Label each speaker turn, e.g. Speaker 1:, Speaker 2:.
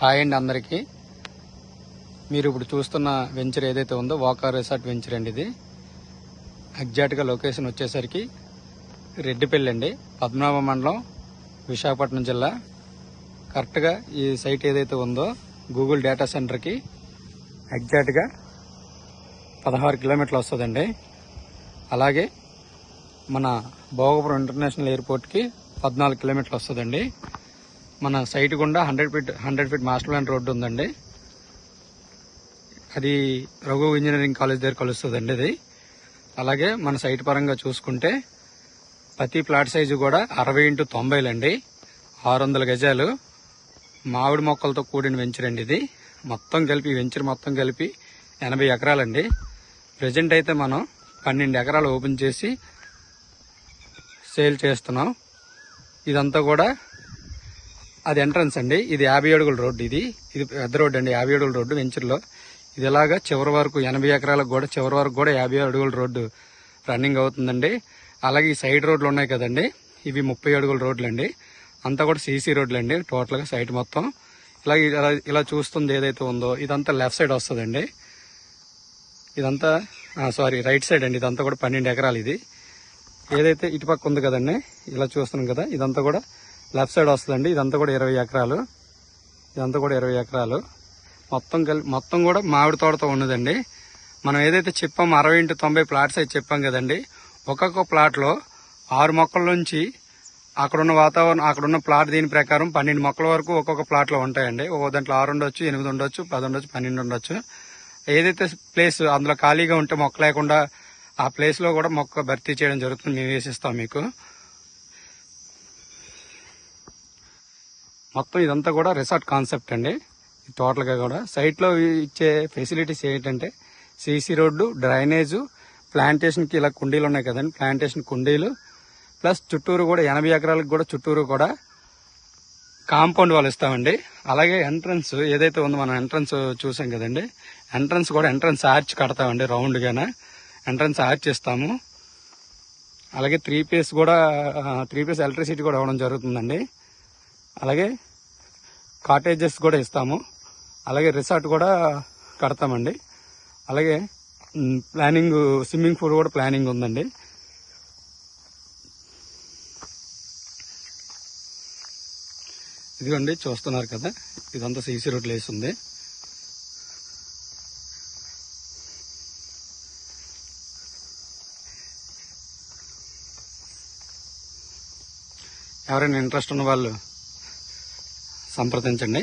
Speaker 1: Hi అండి అందరికీ. మీరు ఇప్పుడు చూస్తున్న వెంచర్ ఏదైతే ఉందో వాకా రిసార్ట్ వెంచర్ అండి. ఇది ఎగ్జాక్ట్గా లొకేషన్ వచ్చేసరికి రెడ్డిపల్లి అండి, పద్మనాభ మండలం, విశాఖపట్నం జిల్లా. కరెక్ట్గా ఈ సైట్ ఏదైతే ఉందో గూగుల్ డేటా సెంటర్కి ఎగ్జాక్ట్గా 16 కిలోమీటర్లు వస్తుందండి. అలాగే మన భోగపురం ఇంటర్నేషనల్ ఎయిర్పోర్ట్కి 14 కిలోమీటర్లు వస్తుందండి. మన సైట్ గుండా 100 ఫీట్ మాస్టర్ ప్లాన్ రోడ్డు ఉందండి. అది రఘు ఇంజనీరింగ్ కాలేజ్ దగ్గర కలుస్తుందండి అది. అలాగే మన సైట్ పరంగా చూసుకుంటే ప్రతి ప్లాట్ సైజు కూడా 60x90 అండి, 600 గజాలు. మామిడి మొక్కలతో కూడిన వెంచర్ అండి ఇది. మొత్తం కలిపి వెంచర్ మొత్తం కలిపి 80 ఎకరాలండి. ప్రజెంట్ అయితే మనం 12 ఎకరాలు ఓపెన్ చేసి సేల్ చేస్తున్నాం. ఇదంతా కూడా అది ఎంట్రన్స్ అండి. ఇది 50 అడుగుల రోడ్డు. ఇది పెద్ద రోడ్డు అండి, 50 అడుగుల రోడ్డు వెంచర్లో. ఇది ఇలాగా చివరి వరకు 80 ఎకరాలకు కూడా చివరి వరకు కూడా 50 అడుగుల రోడ్డు రన్నింగ్ అవుతుందండి. అలాగే ఈ సైడ్ రోడ్లు ఉన్నాయి కదండి, ఇవి 30 అడుగుల రోడ్లు అండి. అంతా కూడా సీసీ రోడ్లు అండి టోటల్గా సైట్ మొత్తం. ఇలా చూస్తుంది ఏదైతే ఉందో ఇదంతా లెఫ్ట్ సైడ్ వస్తుందండి. ఇదంతా రైట్ సైడ్ అండి. ఇదంతా కూడా 12 ఎకరాలు. ఇది ఏదైతే ఇటుపక్క ఉంది కదండి, ఇలా చూస్తున్నాం కదా, ఇదంతా కూడా లెఫ్ట్ సైడ్ వస్తుందండి. ఇదంతా కూడా 20 ఎకరాలు. ఇదంతా కూడా 20 ఎకరాలు మొత్తం కూడా మామిడి తోటతో ఉన్నదండి. మనం ఏదైతే చెప్పాం 60x90 ప్లాట్స్ అయితే చెప్పాం కదండి, ఒక్కొక్క ప్లాట్లో 6 మొక్కల నుంచి అక్కడున్న వాతావరణం, అక్కడున్న ప్లాట్ దీని ప్రకారం 12 మొక్కల వరకు ఒక్కొక్క ప్లాట్లో ఉంటాయండి. ఒక్కొక్క దాంట్లో 6 ఉండొచ్చు, 8 ఉండొచ్చు, 10 ఉండొచ్చు, 12 ఉండొచ్చు. ఏదైతే ప్లేస్ అందులో ఖాళీగా ఉంటే మొక్క లేకుండా ఆ ప్లేస్లో కూడా మొక్క భర్తీ చేయడం జరుగుతుంది. మేము వేసిస్తాం మీకు. మొత్తం ఇదంతా కూడా రిసార్ట్ కాన్సెప్ట్ అండి. టోటల్గా కూడా సైట్లో ఇచ్చే ఫెసిలిటీస్ ఏంటంటే సీసీ రోడ్డు, డ్రైనేజు, ప్లాంటేషన్కి ఇలా కుండీలు ఉన్నాయి కదండి, ప్లాంటేషన్ కుండీలు, ప్లస్ చుట్టూరు కూడా 80 ఎకరాలకు కూడా చుట్టూరు కూడా కాంపౌండ్ వాళ్ళు ఇస్తామండి. అలాగే ఎంట్రన్స్ ఏదైతే ఉందో మనం ఎంట్రన్స్ చూసాం కదండి, ఎంట్రన్స్ ఆర్చ్ కడతామండి. రౌండ్గానే ఎంట్రన్స్ ఆర్చ్ ఇస్తాము. అలాగే 3 ఫేస్ ఎలక్ట్రిసిటీ కూడా ఇవ్వడం జరుగుతుందండి. అలాగే కాటేజెస్ కూడా ఇస్తాము. అలాగే రిసార్ట్ కూడా కడతామండి. అలాగే ప్లానింగ్ స్విమ్మింగ్ పూల్ కూడా ప్లానింగ్ ఉందండి. ఇదిగోండి చూస్తున్నారు కదా, ఇదంతా సీసీ రోడ్లు వేస్తుంది. ఎవరైనా ఇంట్రెస్ట్ ఉన్న వాళ్ళు సంప్రదించండి.